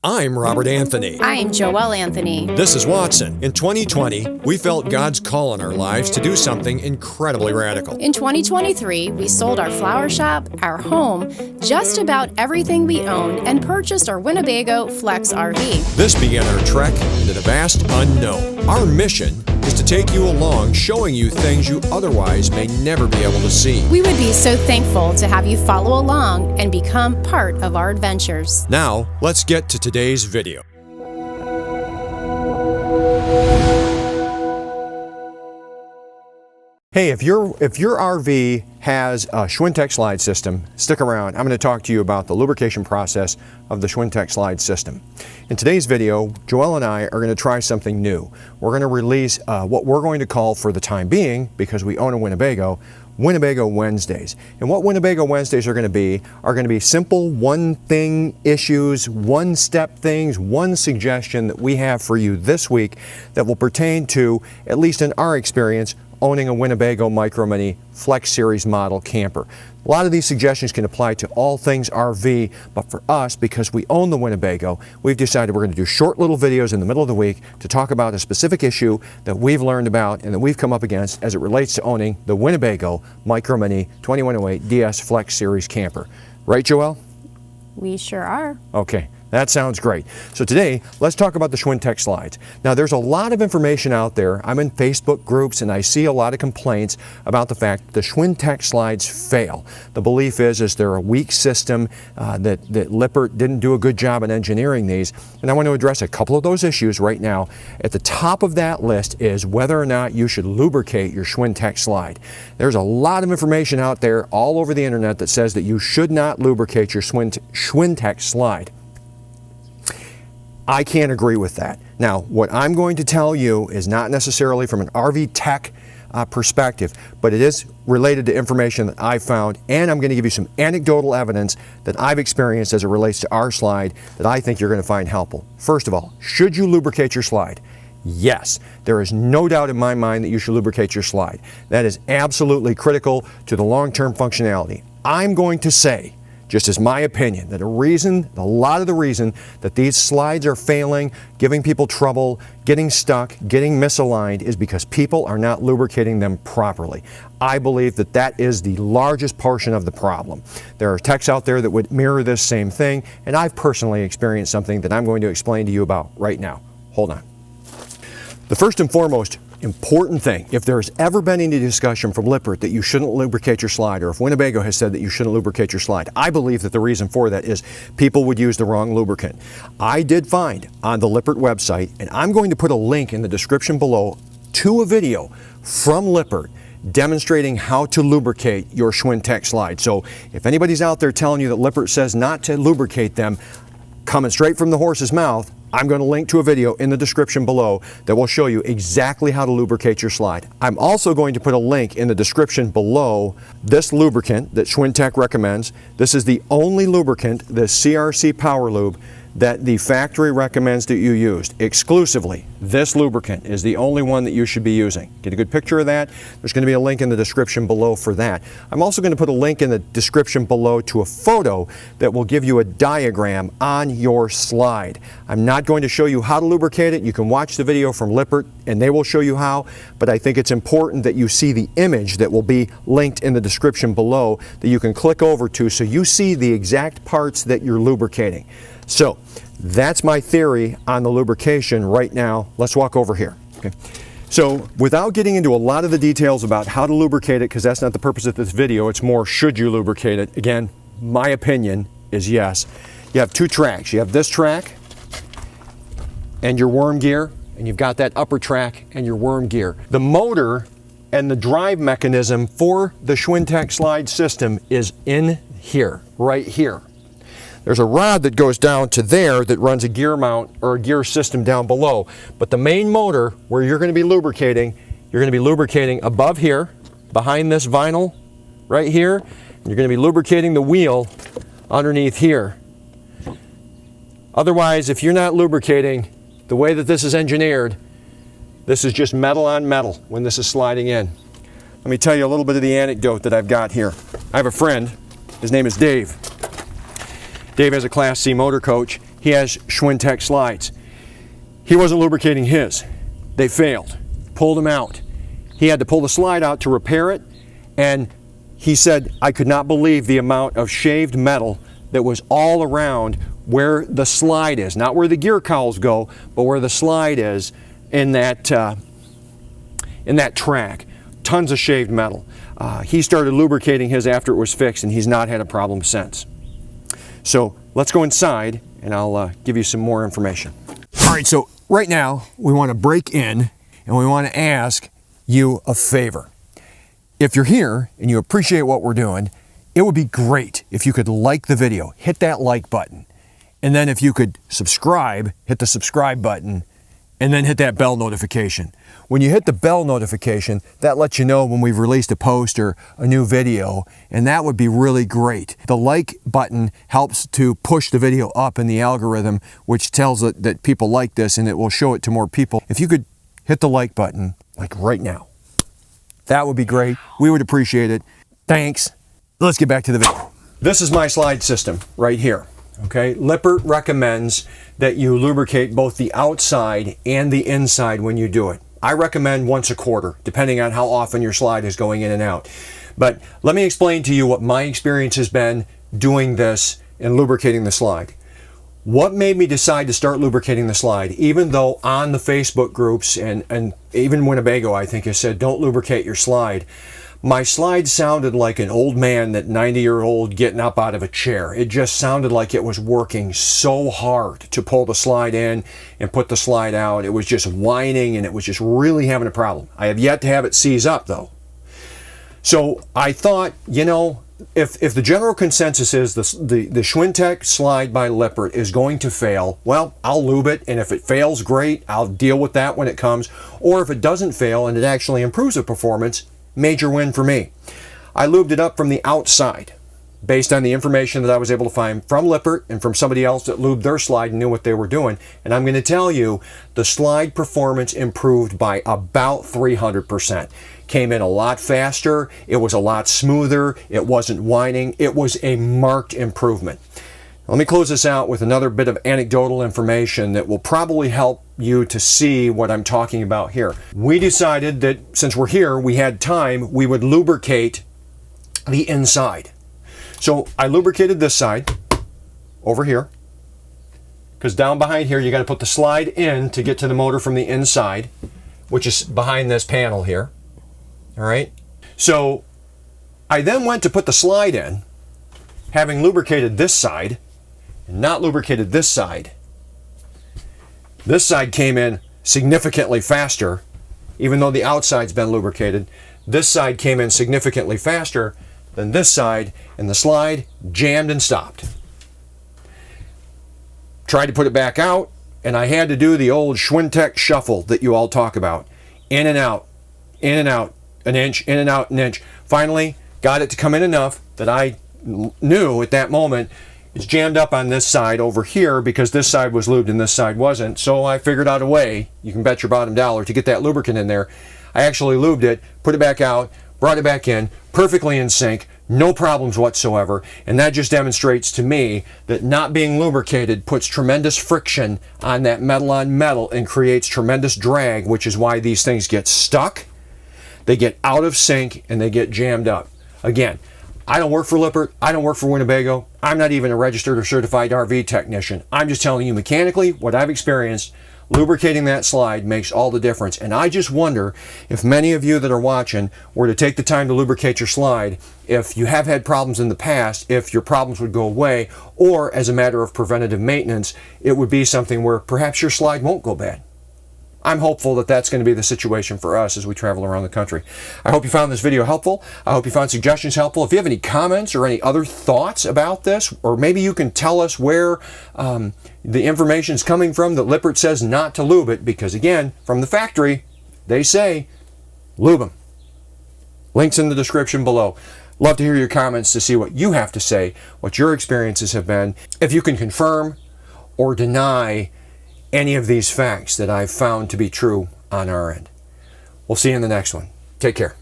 I'm Robert Anthony. I'm Joelle Anthony. This is Watson. In 2020, we felt God's call in our lives to do something incredibly radical. In 2023, we sold our flower shop, our home, just about everything we owned, and purchased our Winnebago Flex RV. This began our trek into the vast unknown. Our mission is to take you along, showing you things you otherwise may never be able to see. We would be so thankful to have you follow along and become part of our adventures. Now, let's get to today's video. Hey, if your RV has a Schwintek slide system, stick around. I'm going to talk to you about the lubrication process of the Schwintek slide system. In today's video, Joelle and I are going to try something new. We're going to release what we're going to call, for the time being, because we own a Winnebago Wednesdays. And what Winnebago Wednesdays are going to be simple one-thing issues, one-step things, one suggestion that we have for you this week that will pertain to, at least in our experience, owning a Winnebago Micro Minnie Flex Series model camper. A lot of these suggestions can apply to all things RV, but for us, because we own the Winnebago, we've decided we're going to do short little videos in the middle of the week to talk about a specific issue that we've learned about and that we've come up against as it relates to owning the Winnebago Micro Minnie 2108 DS Flex Series camper. Right, Joelle? We sure are. Okay. That sounds great. So today, let's talk about the Schwintek slides. Now, there's a lot of information out there. I'm in Facebook groups and I see a lot of complaints about the fact that the Schwintek slides fail. The belief is they're a weak system, that Lippert didn't do a good job in engineering these. And I want to address a couple of those issues right now. At the top of that list is whether or not you should lubricate your Schwintek slide. There's a lot of information out there all over the internet that says that you should not lubricate your Schwintek slide. I can't agree with that. Now, what I'm going to tell you is not necessarily from an RV tech perspective, but it is related to information that I found, and I'm going to give you some anecdotal evidence that I've experienced as it relates to our slide that I think you're going to find helpful. First of all, should you lubricate your slide? Yes, there is no doubt in my mind that you should lubricate your slide. That is absolutely critical to the long-term functionality. I'm going to say, just as my opinion, that a lot of the reason that these slides are failing, giving people trouble, getting stuck, getting misaligned is because people are not lubricating them properly. I believe that that is the largest portion of the problem. There are techs out there that would mirror this same thing, and I've personally experienced something that I'm going to explain to you about right now. Hold on. The first and foremost important thing, if there's ever been any discussion from Lippert that you shouldn't lubricate your slide, or if Winnebago has said that you shouldn't lubricate your slide, I believe that the reason for that is people would use the wrong lubricant. I did find on the Lippert website, and I'm going to put a link in the description below to a video from Lippert demonstrating how to lubricate your Schwintek slide. So if anybody's out there telling you that Lippert says not to lubricate them, coming straight from the horse's mouth, I'm going to link to a video in the description below that will show you exactly how to lubricate your slide. I'm also going to put a link in the description below this lubricant that Schwintek recommends. This is the only lubricant, the CRC Power Lube, that the factory recommends that you use. Exclusively, this lubricant is the only one that you should be using. Get a good picture of that? There's going to be a link in the description below for that. I'm also going to put a link in the description below to a photo that will give you a diagram on your slide. I'm not going to show you how to lubricate it. You can watch the video from Lippert and they will show you how, but I think it's important that you see the image that will be linked in the description below that you can click over to so you see the exact parts that you're lubricating. So that's my theory on the lubrication right now. Let's walk over here. Okay. So without getting into a lot of the details about how to lubricate it, because that's not the purpose of this video, it's more should you lubricate it. Again, my opinion is yes. You have two tracks. You have this track and your worm gear, and you've got that upper track and your worm gear. The motor and the drive mechanism for the Schwintek slide system is in here, right here. There's a rod that goes down to there that runs a gear mount or a gear system down below. But the main motor where you're going to be lubricating, you're going to be lubricating above here, behind this vinyl right here. And you're going to be lubricating the wheel underneath here. Otherwise, if you're not lubricating the way that this is engineered, this is just metal on metal when this is sliding in. Let me tell you a little bit of the anecdote that I've got here. I have a friend, his name is Dave. Dave has a Class C motor coach. he has Schwintek slides. He wasn't lubricating his. They failed. Pulled him out. He had to pull the slide out to repair it, and he said, I could not believe the amount of shaved metal that was all around where the slide is. Not where the gear cowls go, but where the slide is in that track. Tons of shaved metal. He started lubricating his after it was fixed, and he's not had a problem since. So let's go inside and I'll give you some more information. All right, so right now we want to break in and we want to ask you a favor. If you're here and you appreciate what we're doing, it would be great if you could like the video, hit that like button, and then if you could subscribe, hit the subscribe button, and then hit that bell notification. When you hit the bell notification, that lets you know when we've released a post or a new video, and that would be really great. The like button helps to push the video up in the algorithm, which tells it that people like this, and it will show it to more people. If you could hit the like button, like right now, that would be great. We would appreciate it. Thanks. Let's get back to the video. This is my slide system right here. Okay, Lippert recommends that you lubricate both the outside and the inside when you do it. I recommend once a quarter, depending on how often your slide is going in and out. But let me explain to you what my experience has been doing this and lubricating the slide. What made me decide to start lubricating the slide, even though on the Facebook groups and even Winnebago, I think, has said, don't lubricate your slide. My slide sounded like an old man, that 90-year-old getting up out of a chair. It just sounded like it was working so hard to pull the slide in and put the slide out. It was just whining and it was just really having a problem. I have yet to have it seize up though. So I thought, you know, if the general consensus is the Schwintek slide by Lippert is going to fail, well, I'll lube it, and if it fails, great, I'll deal with that when it comes. Or if it doesn't fail and it actually improves the performance, major win for me. I lubed it up from the outside based on the information that I was able to find from Lippert and from somebody else that lubed their slide and knew what they were doing. And I'm going to tell you, the slide performance improved by about 300%. Came in a lot faster, it was a lot smoother, it wasn't whining, it was a marked improvement. Let me close this out with another bit of anecdotal information that will probably help you to see what I'm talking about here. We decided that since we're here, we had time, we would lubricate the inside. So I lubricated this side over here, because down behind here you got to put the slide in to get to the motor from the inside, which is behind this panel here. All right. So I then went to put the slide in, having lubricated this side and not lubricated this side. This side came in significantly faster, even though the outside's been lubricated. This side came in significantly faster than this side, and the slide jammed and stopped. Tried to put it back out, and I had to do the old Schwintek shuffle that you all talk about. In and out, an inch, in and out, an inch. Finally, got it to come in enough that I knew at that moment it's jammed up on this side over here because this side was lubed and this side wasn't. So I figured out a way, you can bet your bottom dollar, to get that lubricant in there. I actually lubed it, put it back out, brought it back in, perfectly in sync, no problems whatsoever. And that just demonstrates to me that not being lubricated puts tremendous friction on that metal on metal and creates tremendous drag, which is why these things get stuck, they get out of sync, and they get jammed up. Again, I don't work for Lippert, I don't work for Winnebago, I'm not even a registered or certified RV technician. I'm just telling you mechanically what I've experienced. Lubricating that slide makes all the difference. And I just wonder if many of you that are watching were to take the time to lubricate your slide, if you have had problems in the past, if your problems would go away, or as a matter of preventative maintenance, it would be something where perhaps your slide won't go bad. I'm hopeful that that's going to be the situation for us as we travel around the country. I hope you found this video helpful. I hope you found suggestions helpful. If you have any comments or any other thoughts about this, or maybe you can tell us where the information is coming from that Lippert says not to lube it, because again, from the factory, they say lube them. Links in the description below. Love to hear your comments to see what you have to say, what your experiences have been. If you can confirm or deny any of these facts that I've found to be true on our end. We'll see you in the next one. Take care.